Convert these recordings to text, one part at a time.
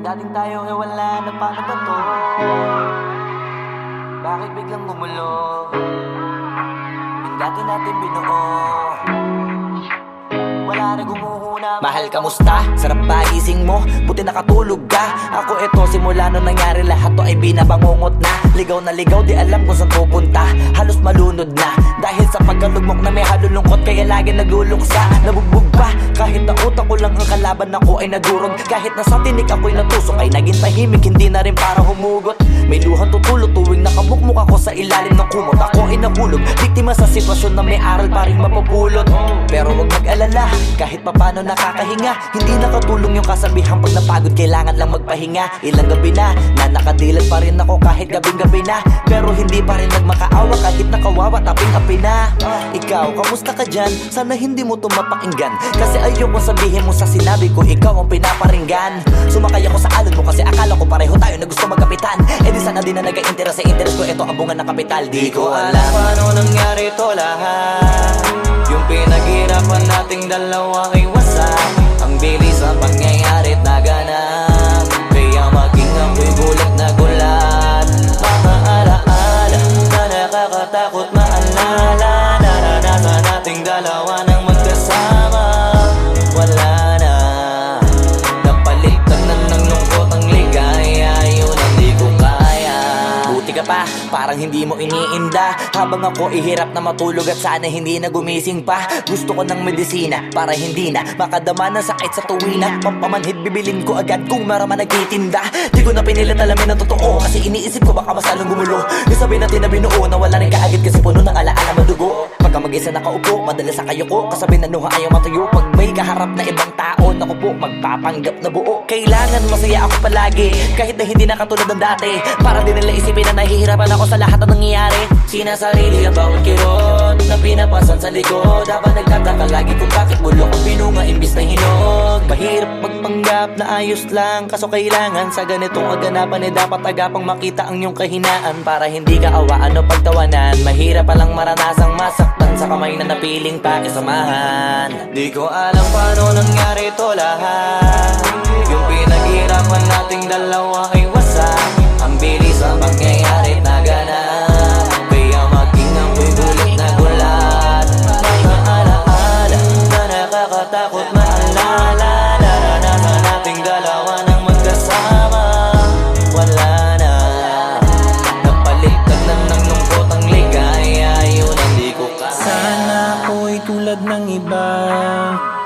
Yung dating tayo wala na, paano ba to? Bakit biglang gumulo? Yung dati natin binuo, wala na gumuhuna. Mahal, kamusta? Sarap ba gising mo? Buti nakatulog ka. Ako eto, simula nung nangyari lahat to ay binabangungot na. Ligaw na ligaw, di alam kung saan pupunta. Halos malunod na dahil sa pagkalugmok na may halulungkot. Kaya lagi nagluluksa, nabugbog pa. Kahit na utak ko lang ang kalaban, ako ay nagurog. Kahit na sa tinik ako'y natusok, ay naging tahimik, hindi na rin para humugot. May luhang tutulog tuwing nakamukmuk ako sa ilalim ng kumot. Ako ay nahulog, biktima sa sitwasyon na may aral pa rin mapupulot. Pero wag mag-alala, kahit papano nakakahinga. Hindi nakatulong yung kasabihan, pag napagod kailangan lang magpahinga. Ilang gabi na nakadilat pa rin ako kahit gabing-gabi na. Pero hindi pa rin nagmakaawa kahit nakawawa, taping-api na. Ikaw, kamusta ka dyan? Sana hindi mo tumapakinggan, kasi ayoko sabihin mo sa sinabi ko ikaw ang pinaparinggan. Sumakay ako sa alon mo kasi akala ko pareho tayo na gusto magkapitan. Eh di sana di na nag-interest sa interest ko, ito ang bunga ng kapital. Di ko alam paano nangyari to lahat. Yung pinaghirapan nating dalawa ay wasak. Ang bilis ang pangyayarit na ganap, kaya maging ako'y gulat na gulat. Mga alaala na nakakatakot maalala. Naranasan nating dalawa ng magkasama. Wala na, napalitan na ng lungkot ang ligaya. Yun ang di ko kaya. Buti ka pa, parang hindi mo iniinda. Habang ako ihirap na matulog at sana hindi na gumising pa. Gusto ko ng medisina para hindi na makadama ng sakit sa tuwina. Pampamanhid bibilin ko agad kung marama nagtitinda. Di ko na pinilit alamin ang totoo, kasi iniisip ko baka masalong gumulo. Yung sabi natin na binuo, nawala rin kaagad kasi puno ng alaala madugo. Pagka mag-isa nakaupo, madalas sa kayo ko, kasabi na nuha ayaw matuyo. Pag may kaharap na ibang tao, naku po, magpapanggap na buo. Kailangan masaya ako palagi, kahit na hindi na katulad ng dati. Para din nila isipin na nahihirapan ako sa lahat ng nangyayari. Sinasarili ang bawat kirot na pinapasan sa likod. Habang nagtataka lagi kung bakit bulok ang pinunga imbis na hinog. Mahirap magpanggap na ayos lang, kaso kailangan sa ganitong kaganapan dapat agapang makita ang iyong kahinaan. Para hindi ka awaan o pagtawanan, mahirap palang maranasang masaktan sa kamay na napiling pakisamahan. Di ko alam paano nangyari to lahat. Yung pinaghirapan nating dalawa ay wasak. Ang bilis ang pangyayari na ganap, kaya maging ako'y gulat na gulat. Mga alaala na nakakatakot maalala. Naranasan nating dalawa ng magkasama. Wala na, napalitan na ng lungkot ang ligaya. Yun ang di ko kaya. Sana ako'y tulad ng iba,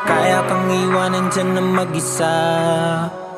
kaya kang iwanan dyan na mag-isa.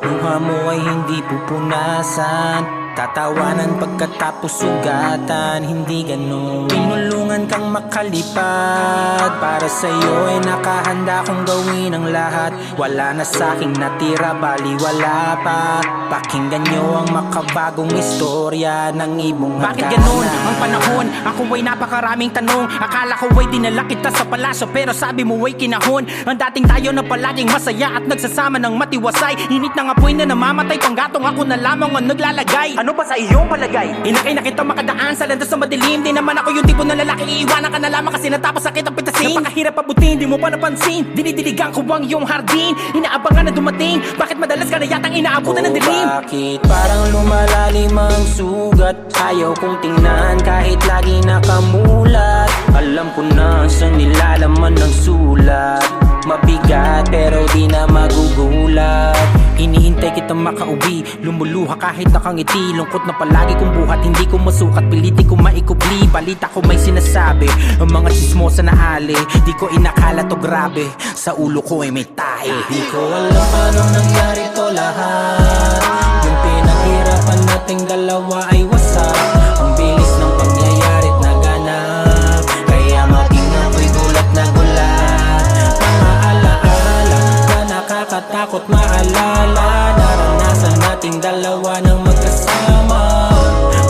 Luha mo ay hindi pupunasan, tatawanan pagkatapos sugatan. Hindi ganon, tinulungan kang makalipad. Para sa'yo ay nakahanda kong gawin ang lahat. Wala na sa'king natira, bali wala pa. Pakinggan nyo ang makabagong istorya ng ibong hagana. Bakit ganon ang panahon? Ako ay napakaraming tanong. Akala ko ay dinala kita sa palasyo, pero sabi mo ay kinahon. Ang dating tayo na palaging masaya at nagsasama ng matiwasay. Init ng apoy na namamatay, panggatong ako na lamang ang naglalagay. Ano ba sa iyong palagay? Inakay na kita makadaan sa landas sa madilim. Di naman ako yung tipo ng lalaki, iiwanan ka na lamang kasi natapos sakit ang pitasin. Napakahirap pabutin, di mo pa napansin. Dinidiligan ko ang iyong hardin, inaabangan na dumating. Bakit madalas ka na yatang inaabutan ng dilim? Bakit parang lumalalim ang sugat? Ayaw kong tingnan kahit lagi nakamulat. Alam ko na sa nilalaman ng sulat. Mabigat pero di na magugulat. Inihintay kitang makauwi, lumuluha kahit nakangiti. Lungkot na palagi kong buhat, hindi ko masukat, piliti ko maikubli. Balita ko may sinasabi, ang mga chismosa na ali. Di ko inakala to grabe, sa ulo ko ay may tae. Di ko alam paano nangyari to lahat. Yung pinaghirapan nating dalawa ay wasak. Ang bilis ng pangyayarit na ganap, kaya maging ako'y gulat na gulat. Mga alaala na nakakatakot maalala. Naranasan nating dalawa ng magkasama.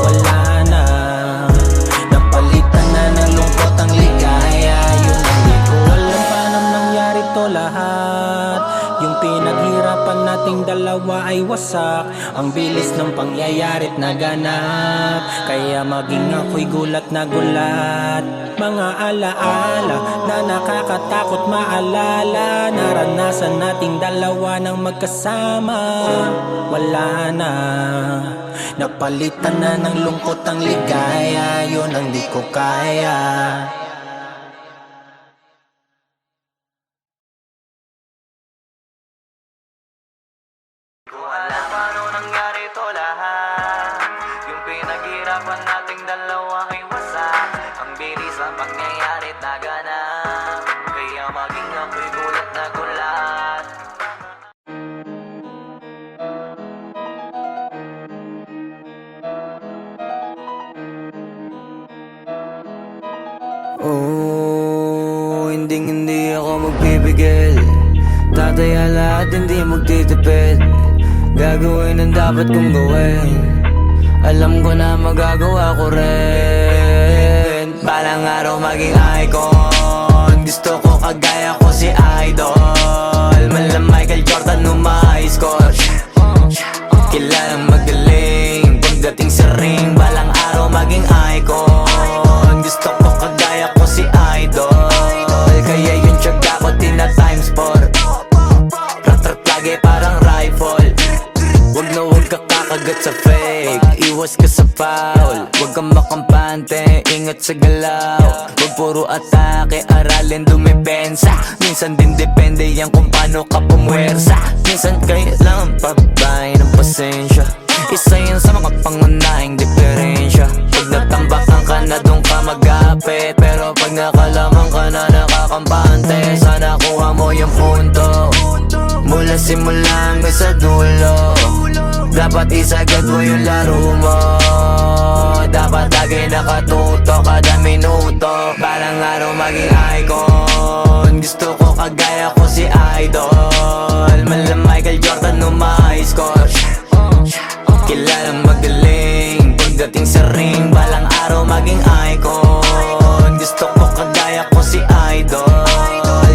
Wala na, napalitan na ng lungkot ang ligaya. Yun ang di ko alam paano nangyari to lahat. Yung pinaghirapan natin nating dalawa ay wasak. Ang bilis ng pangyayari't naganap, kaya maging ako'y gulat na gulat. Mga alaala na nakakatakot maalala, naranasan nating dalawa ng magkasama. Wala na, napalitan na ng lungkot ang ligaya, yun ang di ko kaya. Ko alam paano nangyari to lahat. Yung pinaghirapan nating dalawa ay wasak. Ang bilis ang pangyayari naganap, kaya maging ako'y gulat na gulat. Oh, hindi ako magpipigil. Tataya lahat, hindi magtitipid. Gagawin ang dapat kong gawin. Alam ko na magagawa ko rin. Balang araw maging icon. Gusto ko kagaya ko si Idol. Mala Michael Jordan score. Kilalang magaling pagdating sa ring. Balang araw maging icon. Gusto ko kagaya ko si Idol. Kaya yung tiyaga ko tina-times 4. Rat-rat lagi parang rifle. Wag na wag ka kakagat sa fake. Iwas ka sa foul. Wag kang makampante, ingat sa galaw. Wag puro atake, aralin dumipensa. Minsan din depende yan kung paano ka pumwersa. Minsan kailangan pabay ng pasensya. Isa yan sa mga pangunahing diferensya. Pag natambakan ka na doon ka magapit, pero pag nakalaman ka na nakakampante, sana kuha mo yung punto. Mula simula hanggang sa dulo, dapat isagad mo yung laro mo. Dapat lagi nakatuto kada minuto. Balang araw maging icon. Gusto ko kagaya ko si Idol. Mala Michael Jordan score. Kilalang magaling pagdating sa ring. Balang araw maging icon. Gusto ko kagaya ko si Idol.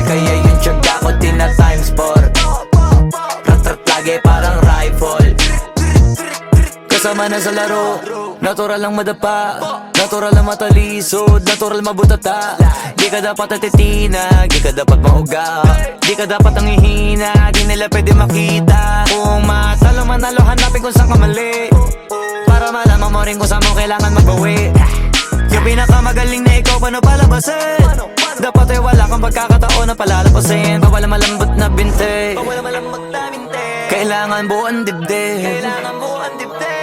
Kaya yung tiyaga ko tina-times 4. Rat-rat lagi parang rifle. Kasama na sa laro, natural lang madapa, natural lang matalisod, natural mabutata. Di ka dapat atitinag, di ka dapat mauga, di ka dapat ang ihina, di nila pwede makita. Kung matalo manalo, hanapin kung saan ka mali, para malaman mo rin kung saan mo kailangan magbawi. Yung pinakamagaling na ikaw, paano palabasin? Dapat ay wala kang pagkakataon na palalapasin. Bawal malambot na binte, kailangan buuan dibdib.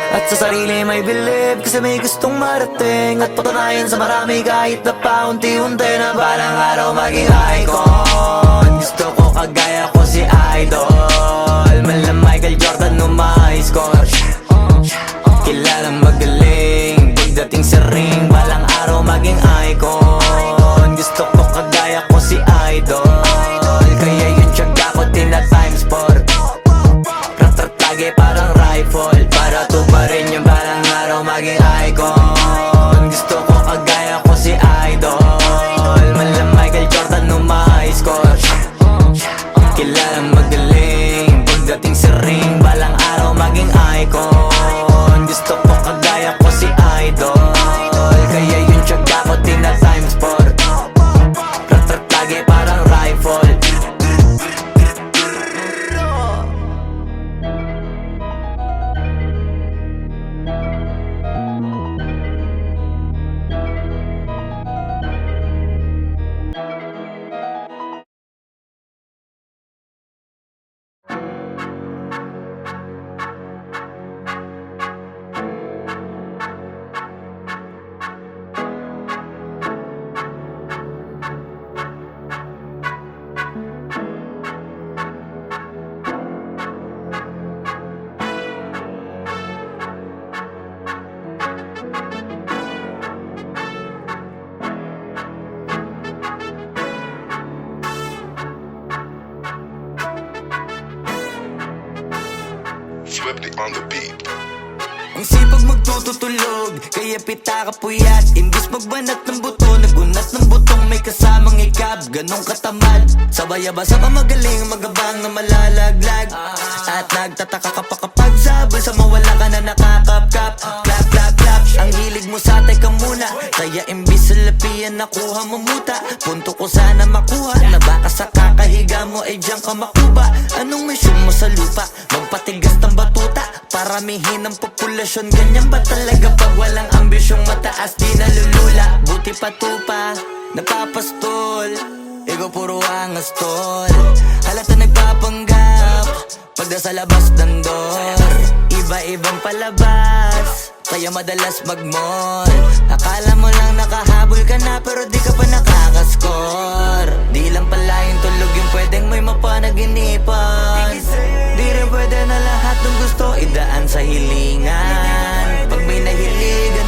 At sa sarili may believe, kasi may gustong marating. At patunayan sa marami kahit na paunti-unti, na balang araw maging icon. Gusto ko kagaya ko si Idol. Mala Michael Jordan score. Kilalang magaling pagdating sa ring. Balang araw maging icon. Gusto ko kagaya ko si Idol. Kaya yung tiyaga ko tina-times 4. Rat-rat lagi parang rifle. Para tuparin yung balang araw maging icon. Gusto ko kagaya ko si Idol. Mala Michael Jordan score. Kilalang magaling pagdating sa ring. Balang araw maging icon. Gusto ko kagaya ko si Idol. Kaya yung tiyaga ko tina-times 4. Rat-rat lagi parang rifle. Flipped it on the beat. Ang sipag magtututulog, kaya pita ka puyat. Imbis magbanat ng buto, nagunat ng butong may kasamang ikab. Ganong katamad, sabay-abasa pa magaling, magabang na malalaglag. At nagtataka ka pa kapag sabay sa mawala ka na nakakapkap. Clap, clap, clap, ang hilig mo sa teka muna. Kaya imbis sa lapian nakuha mo muta. Punto ko sana makuha, na baka sa kakahiga mo ay diyan ka makuba. Anong mission mo sa lupa? Magpatigas ng batuta, paramihin ang populasyon. Ganyan ba talaga pag walang ambisyong mataas? Di nalulula, buti patupa, napapastol. Ikaw puro angas tol, halata nagpapanggap pagda sa labas ng door. Iba-ibang palabas, kaya madalas mag-mall. Akala mo lang nakahabol ka na, pero di ka pa nakakascore. Di lang pala yung tulog yung pwedeng may mapanaginipan. Di rin pwede na lahat ng gusto idaan sa hilingan. Pag may nahiligan,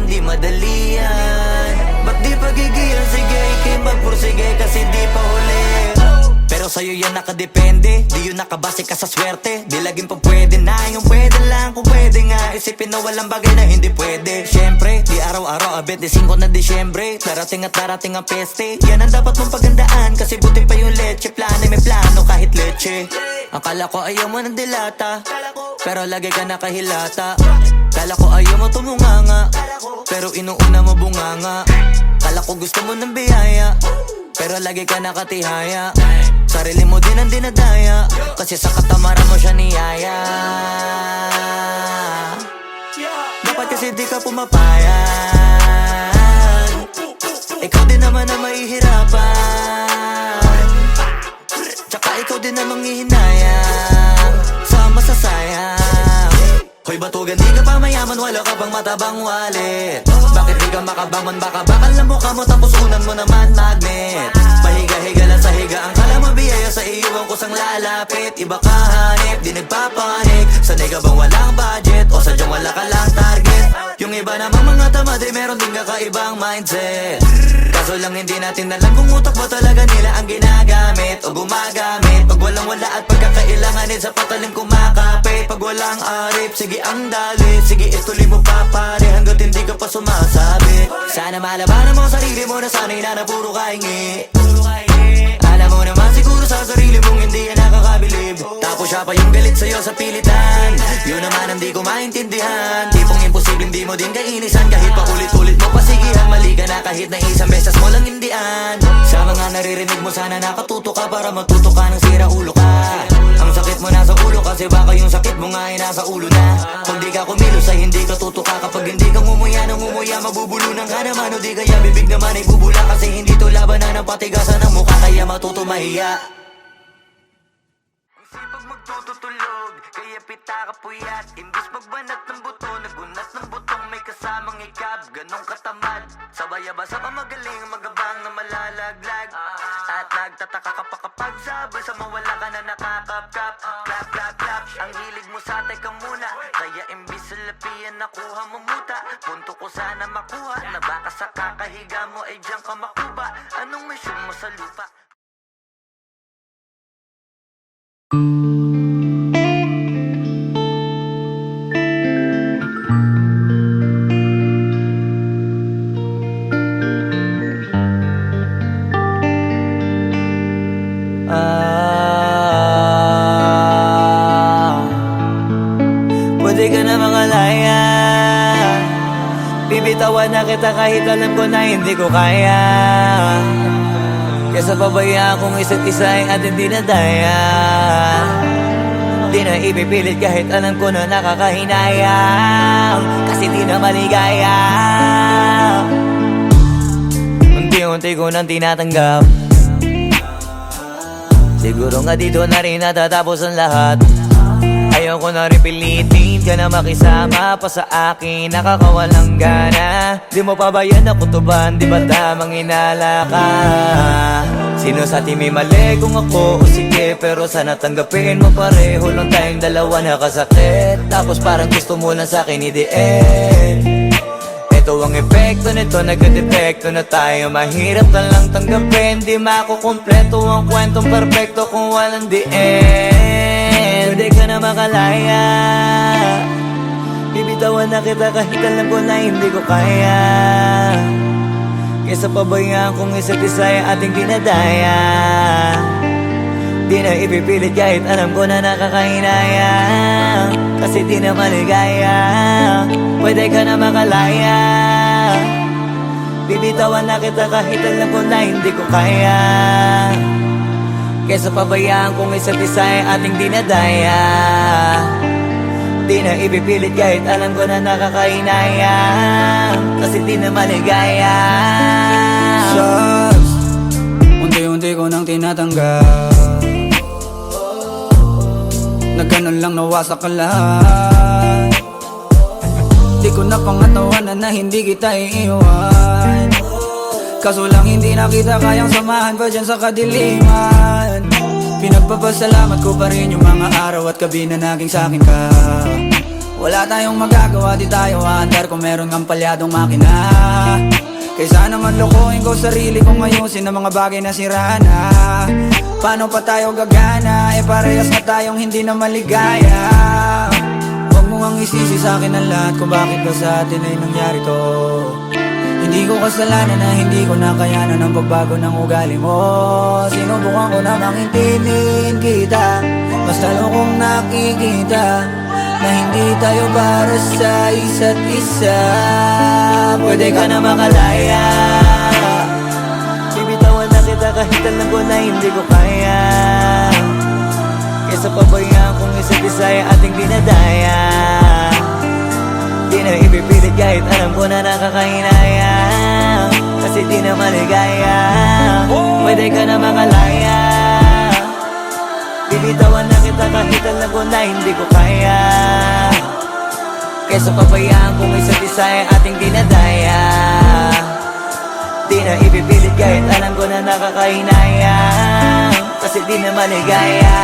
di madalian. Ba't di pagigilan, sige, ikay magpursige kasi di pa huli. Pero sa'yo yan nakadepende, di yun nakabase ka sa swerte. Di laging pa pwede na, yung pwede lang kung pwede nga. Isipin na walang bagay na hindi pwede. Siyempre, di araw-araw, 25 na Disyembre. Darating at darating ang peste, yan ang dapat mong pagandaan. Kasi buti pa yung leche, plano may plano kahit leche. Akala ko ayaw mo ng dilata, pero lagi ka nakahilata. Kala ko ayaw mo tumunganga, pero inuuna mo bunganga. Kala ko gusto mo ng biyaya, pero lagi ka nakatihaya. Sarili mo din ang dinadaya, kasi sa katamaran mo siya niyaya. Dapat kasi di ka pumapayag, ikaw din naman ang mahihirapan. Tsaka ikaw din namang hihinayang sa masasayang. Hoy batugan, di ka pa mayaman, wala ka pang matabang wallet. Bakit di ka makabangon, baka bakal na mukha mo tapos unan mo naman magnet. Pahiga-higa lang sa higa, ang kala mo biyaya sa iyo ang kusang lalapit. Iba ka hanip, di nagpapanik. Sanay ka bang walang budget o sadyang wala ka lang target? Yung iba namang mga tamad ay meron din kakaibang mindset. Kaso lang hindi natin alam kung utak ba talaga nila ang ginagamit o gumagamit. Pag walang wala at pagkakailanganin sa patalim kumakapit. Pag walang arip, sige ang dali, sige ituloy mo pa pare hanggat hindi ka pa sumasabi. Sana malabanan mo sarili mo na sana'y na puro kahingi. Alam mo naman siguro sa sarili mong hindi yan nakakabilib. Tapos siya pa yung galit sa'yo sa pilitan. Yun naman ang di ko maintindihan. Tipong imposibleng di mo din kainisan. Kahit pa ulit-ulit mo pasigihan, mali ka na kahit na isang beses mo lang hindian. Sa mga naririnig mo sana nakatuto ka para matuto ka ng sira ulo ka. Ang sakit mo nasa ulo kasi baka yung sakit mo nga ay nasa ulo na. Kung di ka kumilos ay hindi ka tutuka. Kapag hindi ka ngumuya ng ngumuya, mabubulunan ka naman. O di kaya bibig naman ay bubula, kasi hindi to labanan ng patigasan ng mukha, kaya matuto mahiya. Ang sipag magtututulog, kaya pita ka puyat. Imbis magbanat ng buto, nagunat ng butong may kasamang ikab. Ganong katamad, sabay-abasa pa magaling, magabang na malalaglag. At nagtataka ka pa kapag sabay sa mawala ka na nakakapkap. Clap, clap, clap, ang hilig mo sa teka muna. Kaya imbis sa lapian nakuha mo muta. Punto ko sana makuha, na baka sa kakahiga mo ay diyan ka makuba. Anong mission mo sa lupa? Pwede ka na mangalaya, bibitawan na kita kahit alam ko na hindi ko kaya. Kesa pabayaan kong isa't isa ay ating dinadaya. Di na ipipilit kahit alam ko na nakakahinayang, kasi di na maligaya. Unti-unti ko nang tinatanggap, siguro nga dito na rin natatapos ang lahat. Ayaw ko na rin pilitin ka na makisama pa sa akin, nakakawalang gana. Di mo pa ba yan nakutuban, di ba tamang inala ka? Sino sa atin may mali kung ako o sige, pero sana tanggapin mo pareho lang tayong dalawa nakasakit. Tapos parang gusto mo lang sa akin i-end. Ito ang epekto nito, nagka-depekto na tayo. Mahirap na lang tanggapin, di makukumpleto ang kwentong perfecto kung walang the end. Pwede ka na makalaya, Bibitawan na kita kahit alam ko na hindi ko kaya, kesa pabayaan kong isa't isa ay ating dinadaya. Di na ipipilit kahit alam ko na nakakahinayang, kasi di na maligaya. Pwede ka na makalaya. Bibitawan na kita kahit alam ko na hindi ko kaya, kesa pabayaan kong isa't isa ay ating dinadaya. Di na ipipilit kahit alam ko na nakakahinayang, kasi di na maligaya. Shots, unti-unti ko nang tinatanggal. Nagganon lang nawasak ka lahat. Di ko na pangatawanan na hindi kita iiwan, kaso lang hindi na kita kayang samahan pa dyan sa kadiliman. Pinagpapasalamat ko pa rin yung mga araw at gabi na naging sa'kin ka. Wala tayong magagawa, di tayo aandar kung meron kang palyadong makina. Kaysa naman lokohin ko sarili kong ayusin ang mga bagay na sira na. Paano pa tayo gagana, parehas na tayong hindi na maligaya. Huwag mo ang isisi sa'kin ang lahat kung bakit ba sa atin ay nangyari to. Hindi ko kasalanan na hindi ko nakayanan ang pagbago ng ugali mo. Sinubukan ko na makintindihin kita, mas lalo kong nakikita na hindi tayo para sa isa't isa. Pwede ka na makalaya. Bibitawan na kita kahit alam ko na hindi ko kaya, kesa pabayaan kong isa't isa ay ating dinadaya. Di na ipipilit kahit alam ko na nakakahinayang, kasi di na maligaya. Pwede ka na makalaya. Bibitawan na kita kahit alam ko na hindi ko kaya, kesa pabayaan kong isa't isa ay ating dinadaya. Di na ipipilit kahit alam ko na nakakahinayang, kasi di na maligaya.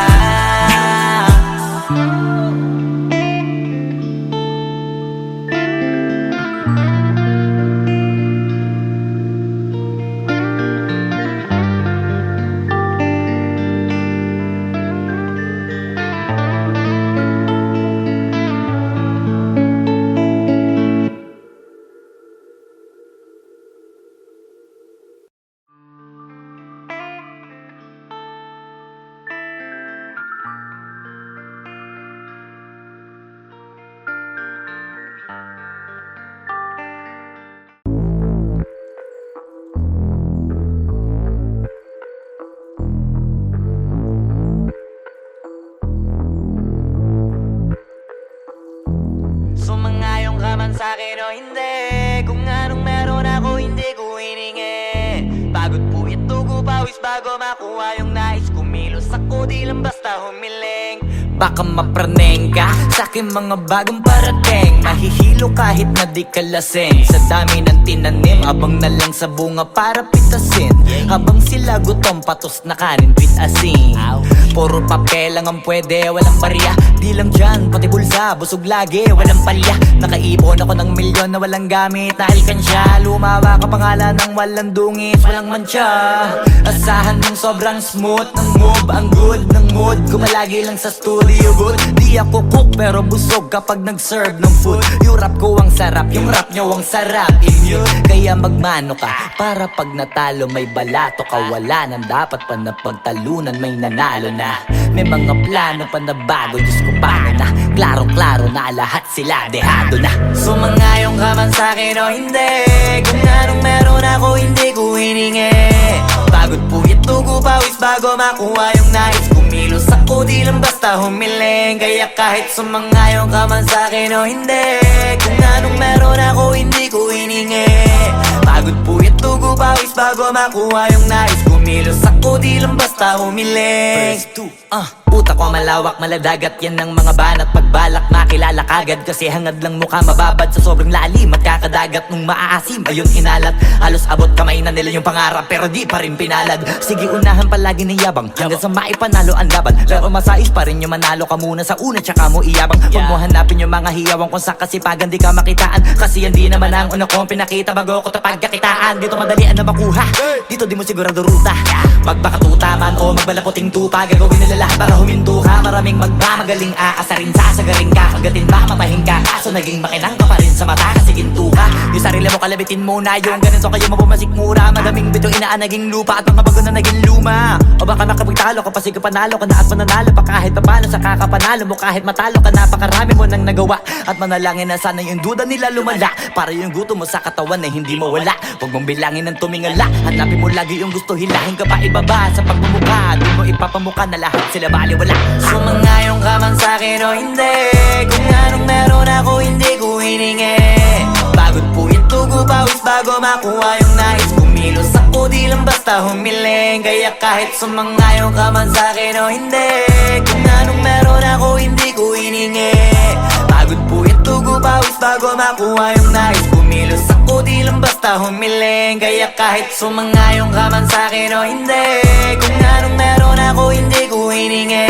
Sumangayong ka man sa'kin o hindi, kung anong meron ako hindi ko hiningi. Pagod po ito ko pawis bago makuha yung nais. Kumilos ako di lang basta humiling. Baka mapraneng ka sa'kin mga bagong parating. Mahihilo kahit na di ka lasing, sa dami ng tinanim, abang na lang sa bunga para pitasin. Habang sila gutom patos na kanin pitasin. Puro papel lang ang pwede, walang barya. Di lang dyan, pati bulsa, busog lagi, walang palya. Nakaipon ako ng milyon na walang gamit na alkansya. Lumawa ka pangalan ng walang dungis, walang mancha. Asahan mong sobrang smooth ng move, ang good ng mood. Kumalagi lang sa studio booth. Di ako cook pero busog kapag nag-serve ng food. Yung rap ko ang sarap, yung rap nyo ang sarap. Immune, kaya magmano ka para pag natalo may balato ka. Wala nang dapat pa na pagtalunan, may nanalo na. May mga plano pa na bago, Diyos ko paano na. Klaro-klaro na lahat sila dehado na. Sumangayong ka man sa'kin o hindi, kung anong meron ako hindi ko hiningi. Pagod po ito ko pawis bago makuha yung nais. Kumilos ako di lang basta humiling. Kaya kahit sumangayong ka man sa'kin o hindi, kung anong meron ako hindi ko hiningi. Pagod po ito ko pawis bago makuha yung nais. Kumilos ako di lang basta humiling. Utak ko malawak, maladagat yan ng mga banat. Pagbalak makilala kagad, kasi hangad lang mukha mababad sa sobrang lalim. Magkakadagat nung maaasim, ayun inalat. Halos abot kamay na nila yung pangarap, pero di pa rin pinalad. Sige unahan palagi ng yabang, hanggang sa maipanalo ang laban. Pero masais pa rin yung manalo ka muna sa una, tsaka mo iyabang. Huwag mo hanapin yung mga hiyawang kung sa kasipagan di ka makitaan. Kasi yan di naman ang una kong pinakita bago ko tapagkakitaan. Dito madalian na makuha, dito di mo sigurado ruta. Magbakatuta man o magbalaputing tupa, gagawin nila lahat para huminto ka. Maraming magmamagaling aasarin, sasagaring ka, kagatin ba mapahing ka. Kaso naging makinang ka pa rin sa mata kasi ginto ka. Yung sarili mo kalabitin muna, yung ganito kayo mapumasikmura. Madaming bito inaan naging lupa at mga bago na naging luma. O baka makapagtalo ka pa, sige panalo ka na at mananalo pa kahit papalo sa kakapanalo mo. Kahit matalo ka, napakarami mo nang nagawa. At manalangin na sana yung duda nila lumala, para yung gutom mo sa katawan na hindi mawala. Huwag mong bilangin ng tumingala, hanapin mo lagi yung gusto, hilahin ka pa ibaba. Sa pagmumukha, doon mo ipapamuka na lahat sila baliwala. Sumangayong ka man sa'kin o hindi, kung anong meron ako hindi ko hiningi. Pagod po ito, pawis bago makuha yung nais. Kumilos ako, di lang basta humiling. Kaya kahit sumangayong ka man sa'kin o hindi, kung anong meron ako hindi ko hiningi. Pagod po ito, pawis bago makuha yung nais. Kumilos ako, di lang basta humiling. Kaya kahit sumangayong ka man sa'kin o hindi, kung anong meron ako hindi ko hiningi.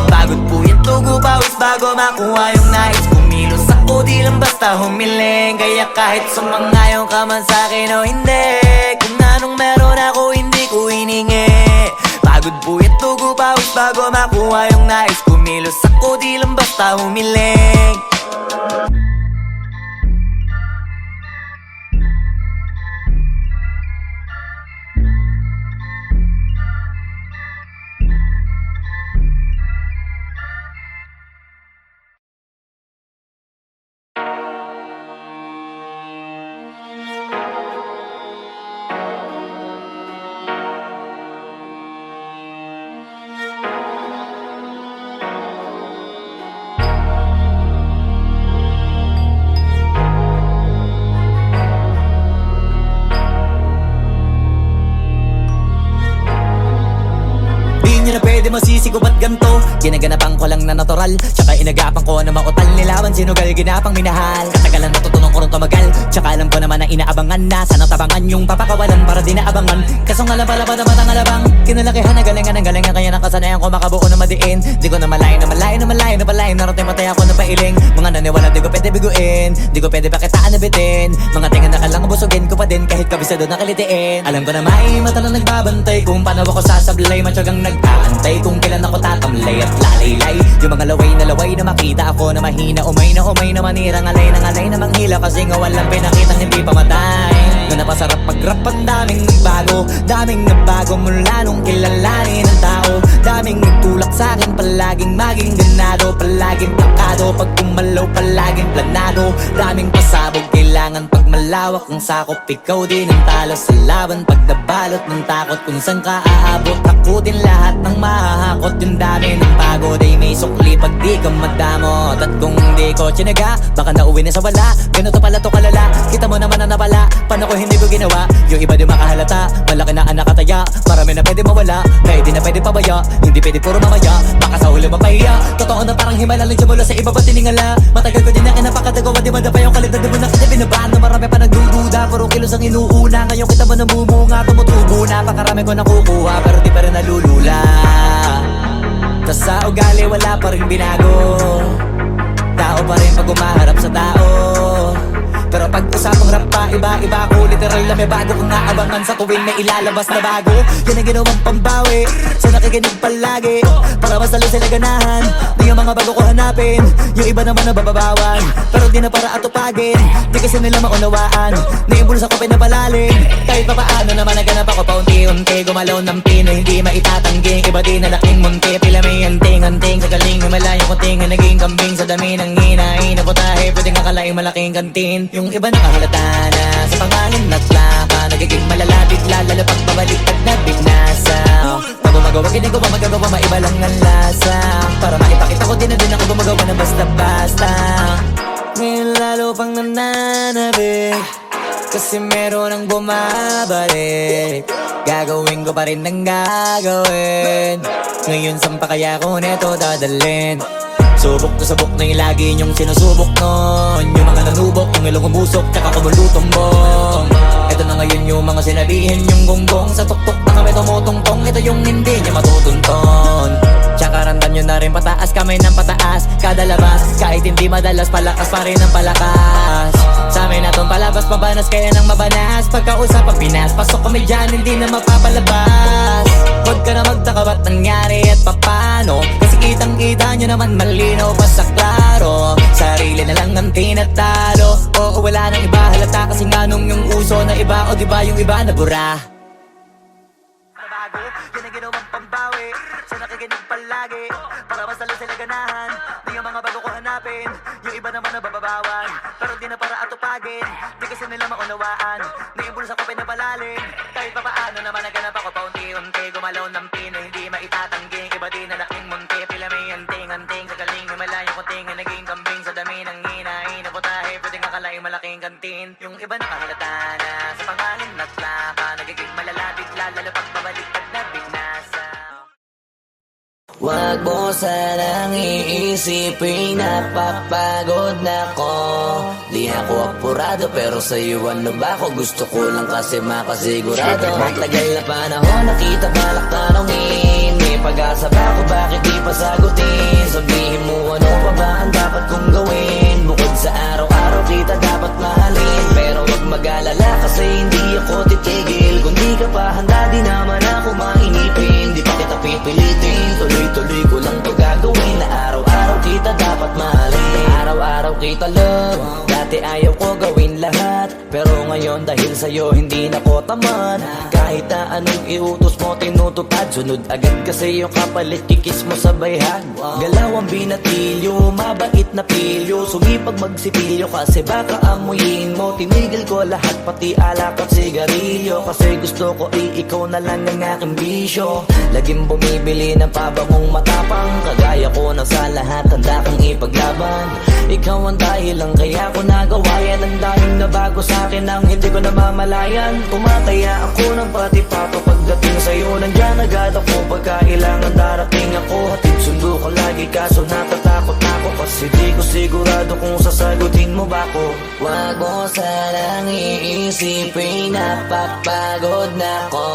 Pagod po ito, pawis bago makuha yung nais. Kumilos ako, di lang basta humiling. Kaya kahit sumangayong ka man sa'kin o hindi, kung anong meron ako hindi ko hiningi. Pagod po ito, pawis bago makuha yung nais. Kumilos ako, di lang basta humiling. Di nyo na pwede masisi ko ba't ganto. Ginaganapan ko lang na natural, tsaka inagapan ko na mautal. Nilawan sinugal, ginapang minahal. Katagalan natutunan ko rin tumagal, tsaka alam ko naman na inaabangan na. Sana tabangan yung papakawalan para di naabangan. Kaso nga lang pala ba naman ang alabang kinalakihan na galingan ng galingan. Kaya nakasanayan ko makabuo na madiin. Di ko na malayo na malayo na malayo na malayo. Narating matay ako na pailing. Mga naniwala di ko pwede biguin, di ko pwede pakitaan na bitin. Mga tingan na kalang busugin ko pa din kahit kabisado na kalitiin. Alam ko na may mata na nagbabantay kung paano ako sasablay. Matyagang nag-aantay kung kailan ako tatamlay at lalaylay. Yung mga laway na makita ako na mahina. Umay na manira, ngalay na manghila. Kasi nga walang pinakitang hindi pamatay. Na napasarap mag-rap ang daming nagbago. Daming nagbago mula nung kilalanin ang tao. Daming nagtulak sa'kin, palaging maging ganado. Palaging takado, pag kumalaw palaging planado. Daming pasabog, kailangan pag malawak ang sakop. Ikaw din ang talo sa laban, pag nabalot ng takot. Kung saan ka aabot, ako din lahat ng mahahakot. Yung dami ng pagod ay may sukli pag di ka madamot. At kung di ko tsinaga, baka nauwi na sa wala. Ganito pala to kalala, kita mo naman na nabala. Paano ko hindi ko ginawa, yung iba di makahalata. Malaki na anak kataya, marami na pwede mawala. Pwede na pwede pabaya, hindi pwede puro mamaya. Baka sa huli mapahiya, totoo na parang himala lang siya mula sa iba ba tiningala. Matagal ko din na kinapakatagawa, di manda pa yung kalidad. Di mo na kita binabaan na marami pa nagdududa. Puro kilos ang inuuna, ngayon kita mo namumunga. Tumutubo na, pakarami ko nakukuha, pero di pa rin nalulula. Tas sa ugali wala pa rin binago. Tao pa rin pag umaharap sa tao. Pero pag usapang rap pa, iba-iba ako. Literal na may bago kong naabangan sa tuwing may ilalabas na bago. Yan ang ginawang pambawi sa nakikinig palagi, para mas lalo sila ganahan na yung mga bago ko hanapin. Yung iba naman nabababawan, pero di na para atupagin. Di kasi nila maunawaan na yung bulsa ko pinapalalim. Kahit pa paano naman naganap ako paunti-unti. Gumalaw ng pino, hindi maitatangging. Iba din na laking munti, pila may anting-anting. Sa galing may malayong kunting na naging kambing. Sa dami ng hinahin na putahe, pwedeng akalaing malaking kantin. Yung iba nakahalata na sa pangalan at laka. Nagiging malala bigla, lalo pag babalik pag nabignasa. Pag gumagawa, hindi ko pa magagawa, maiba lang ang lasa. Para maipakita ko din na din ako gumagawa ng basta-basta. Ngayon lalo pang nananabik, kasi meron ang bumabalik. Gagawin ko pa rin ang gagawin. Ngayon saan pa kaya ko neto dadalhin? Subok to subok na yung lagi niyong sinusubok nun. Yung mga nanubok, yung ilong umusok, tsaka kumulutumbong. Ito na ngayon yung mga sinabihin yung gonggong. Sa tuktok na kami tumutungtong, ito yung hindi niya matutunton. Tsaka ramdam nyo na rin pataas kamay ng pataas kada labas, kahit hindi madalas palakas pa rin ang palakas. Sa amin natong palabas pabanas kaya nang mabanas. Pagkausapang Pinas, pasok kami dyan hindi na mapapalabas. Huwag ka na magtaka ba't nangyari at papano, kasi kitang kita nyo naman malinaw pa sa klaro. Sarili na lang ang tinatalo. Oo, wala nang iba halata kasi nga nung yung uso na iba. O diba yung iba nabura. Nabago, yan ang ginawang pambawi. So nakikinig palagi para masalo sila ganahan. Di yung mga bago ko hanapin, yung iba naman nabababawan. Pero di na para atupagin, di kasi nila maunawaan. Naimbulsa ko pinapalalim, kahit pa paano naman naganap ako paunti-unti. Gumalaw ng pino, hindi maitatangging. Iba din na laking munti, pila may anting-anting. Sa galing may malayong kunting na naging kambing. Sa dami ng hinahin na putahe, pwedeng akalaing malaking kantin. Yung iba nakahalata na sa pangalan naglaka. Nagiging malalapit lalo pag babalik pag nabignasa. Wag mo sanang iisipin napapagod na ko. Di ako apurado pero sa'yo ano ba ako? Gusto ko lang kasi makasigurado. Matagal na panahon nakita balak tanongin. May pag-asa ba ako bakit di pa sagutin? Sabihin mo ano pa ba ang dapat kong gawin? Bukod sa araw-araw kita dapat mahalin. Pero wag mag-alala kasi hindi ako titigil. Kung di ka pa handa di naman ako mainipin. Di pa kita pipilitin, tuloy-tuloy ko lang to gagawin. Na araw-araw kita dapat mahalin. Araw-araw kita love. Dati ayaw ko gawin lahat, pero ngayon dahil sa'yo hindi na ko tamad. Kahit na anong iutos mo tinutupad, sunod agad kasi yung kapalit kikis mo sa bayhan. Galaw ang binatilyo, mabait na pilyo. Sumipag magsipilyo kasi baka amuyin mo. Tinigil ko lahat pati alak at sigarilyo, kasi gusto ko ikaw na lang ang aking bisyo. Laging bumibili ng pabangong matapang, kagaya ko na sa lahat handa kang ipaglaban. Ikaw ang dahilan kaya ko nagawa yan. Ang daming nabago sa'kin ang hindi ko namamalayan. Tumataya ako ng pati pato pagdating sa'yo. Nandiyan agad ako pagkailangan darating ako. Hatid sundo ko lagi kaso natatakot ako, kasi di ko sigurado kung sasagutin mo ba ko. Wag mo sanang iisipin napapagod na ko.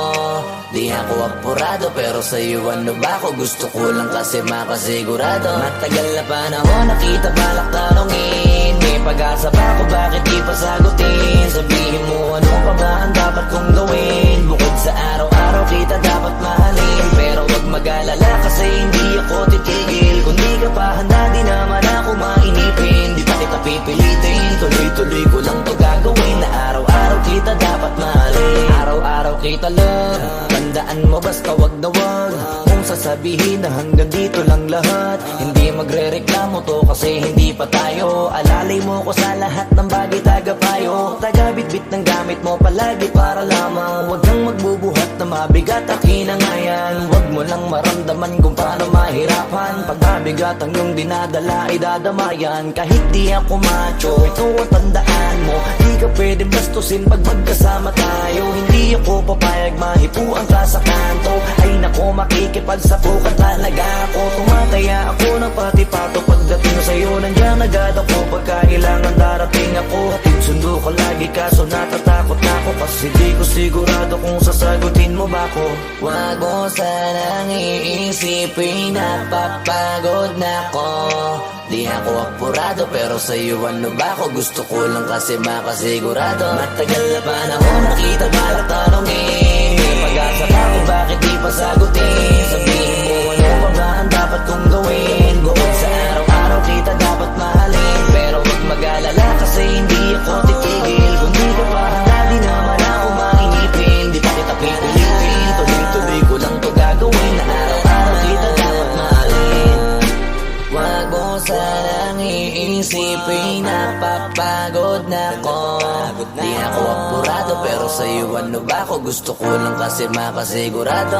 Di ako apurado pero sa'yo ano ba ako? Gusto ko lang kasi makasigurado. Matagal na panahon nakita balak tanongin. May pag-asa ba ako bakit di pa sagutin? Sabihin mo ano pa ba ang dapat kong gawin? Bukod sa araw-araw kita dapat mahalin. Pero wag mag-alala kasi hindi ako titigil. Kung di ka pa handa di naman ako mainipin. Di pa kita pipilitin, tuloy-tuloy ko lang to gagawin. Na araw-araw kita dapat mahalin. Araw-araw kita love. Tandaan mo basta wag na wag kung sasabihin na hanggang dito lang lahat. Hindi magre-reklamo to kasi hindi pa tayo. Alalay mo ko sa lahat ng bagay tagapayo. Taga-bitbit ng gamit mo palagi para lamang. Huwag kang magbubuhat na mabigat akin ang ayan. Huwag mo lang maramdaman kung paano mahirapan. Pag mabigat ang iyong dinadala ay dadamayan. Kahit di ako macho, ito ang tandaan mo. Di ka pwede bastusin pag magkasama tayo. Hindi ako papayag mahipuan ka sa kanto. Ay nako makikipagsapukan talaga ako. Tumataya ako ng pati pato pagdating sa'yo. Nandiyan agad ako pagkailangan darating ako. Hatid sundo ko lagi kaso natatakot na ako, kasi di ko sigurado kung sasagutin mo ba ko. Wag mo sanang iisipin napapagod na ko. Di ako apurado pero sa'yo ano ba ako? Gusto ko lang kasi makasigurado. Matagal na panahon nakita balak tanongin. May pag-asa ba ako bakit di pa sagutin? Sabihin mo ano pa ba ang dapat kong gawin? Bukod sa araw-araw kita dapat mahalin. Pero wag mag-alala kasi hindi ako titigil. Kung di ka pa handa di naman ako mainipin. Di pa kita pipilitin, tuloy-tuloy ko lang to gagawin. Na araw-araw kita dapat mahalin. Wag mo sanang iisipin napapagod na ko. Di ako apurado pero sa'yo ano ba ako? Gusto ko lang kasi makasigurado.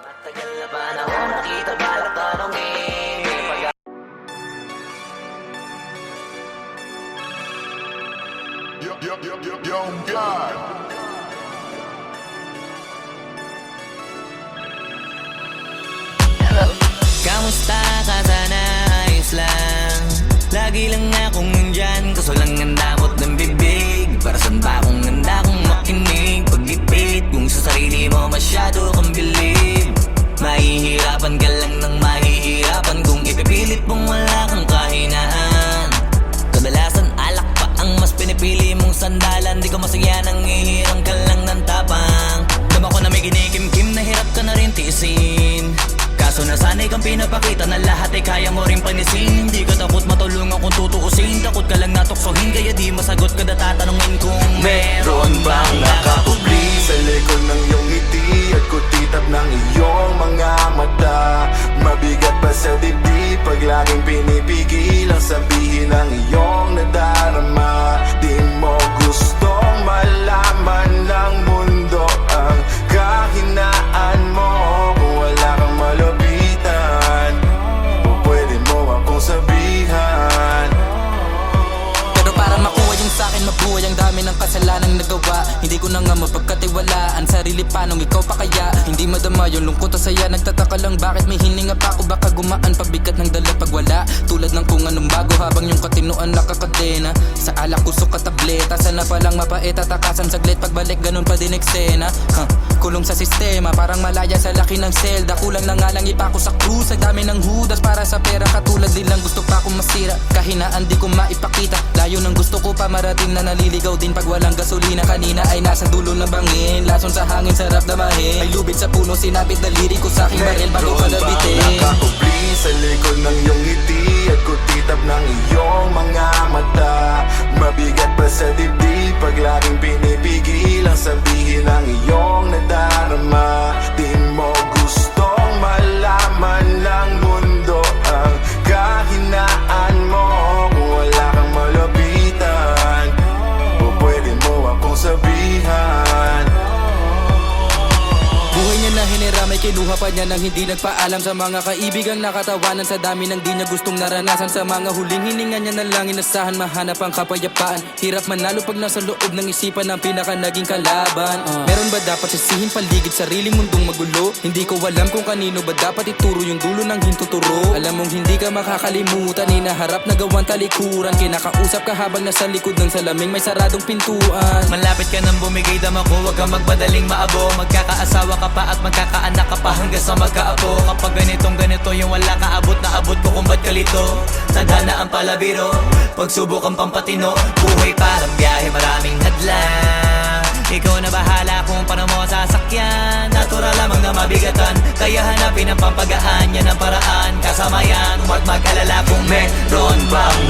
Matagal na panahon nakita balak tanongin. Yo, God. Kamusta ka sana? Ayos lang. Lagi lang akong nandyan, kaso lang ang damot ng bibig. Para saan ba akong handa kong makinig? Pag-ipit, kung sa sarili mo masyado kang bilib. May lahat ay kaya mo rin panisin. Hindi ka takot matulungan kung tutuusin. Takot ka lang natuksohin, kaya di masagot ka na tatanungin kung meron bang nakakubli Sa likod ng iyong ngiti at kutitap ng iyong mga mata. Mabigat pa sa dibdib pag laging pinipigil ang sabihin ng iyong nadarama. Di mo gustong malaman ng mundo ang kahinaan mo. Kung wala kang malapitan, pwede mo akong sabihan. Pero para makuha yung sa'kin mabuhay, ang dami ng kasalanang nagawa. Hindi ko na nga mapagkatiwalaan sarili, paanong ikaw pa kaya? Hindi madama yung lungkot at saya. Nagtataka lang bakit may hininga pa ako. Baka gumaan pabigat ng dala pag wala. Tulad ng kung anong bago habang yung katinuan nakakadena. Sa alak kusok at tableta, sana palang mapait at takasan saglit. Pagbalik ganun pa din eksena. Kulong sa sistema, parang malaya sa laki ng selda. Kulang na nga lang ipako sa krus. Ang dami ng hudas para sa pera, katulad nilang gusto pa akong masira. Kahinaan di ko maipakita, layo ng gusto ko pa marating na naliligaw din pag walang gasolina. Kanina ay nasa dulo ng bangin, lason sa hangin sarap damahin. May lubid sa puno, sinapit daliri ko sa aking baril bago ko nabitin. Nakakubli sa likod ng iyong ngiti at kutitap ng iyong mga mata. Mabigat pa sa dibdib pag laging pinipigil ang sabihin ng iyong nadarama. Di mo gustong malaman ng mundo ang kahinaan mo. Kung wala kang malapitan, pwede mo akong sabihan. Buhay niya na hiniramay, kinuha pa niya nang hindi nagpaalam sa mga kaibigang nakatawanan. Sa dami ng di niya gustong naranasan, sa mga huling hininga niya na lang inasahan, mahanap ang kapayapaan. Hirap manalo pag nasa loob ng isipan ng pinaka naging kalaban. Meron ba dapat sisihin paligid sariling mundong magulo? Hindi ko alam kung kanino ba dapat ituro yung dulo ng hintuturo. Alam mong hindi ka makakalimutan, inaharap na gawang talikuran. Kinakausap ka habang nasa likod ng salaming may saradong pintuan. Malapit ka nang bumigay dama ko, huwag kang magbadaling maabo. Magkakaasawa ka pa at magkakaanak ka pa hanggang sa magkaapo. Kapag ganito yung wala ka abot na abot ko kung ba't kalito. Tadhana ang palabiro, pagsubok ang pampatino. Buhay parang biyahe, maraming hadlang. Ikaw na bahala kung paano mo sasakyan. Natural lamang na mabigatan, kaya hanapin ang pampagaan. Yan ang paraan, kasama yan, huwag mag-alala kung meron bang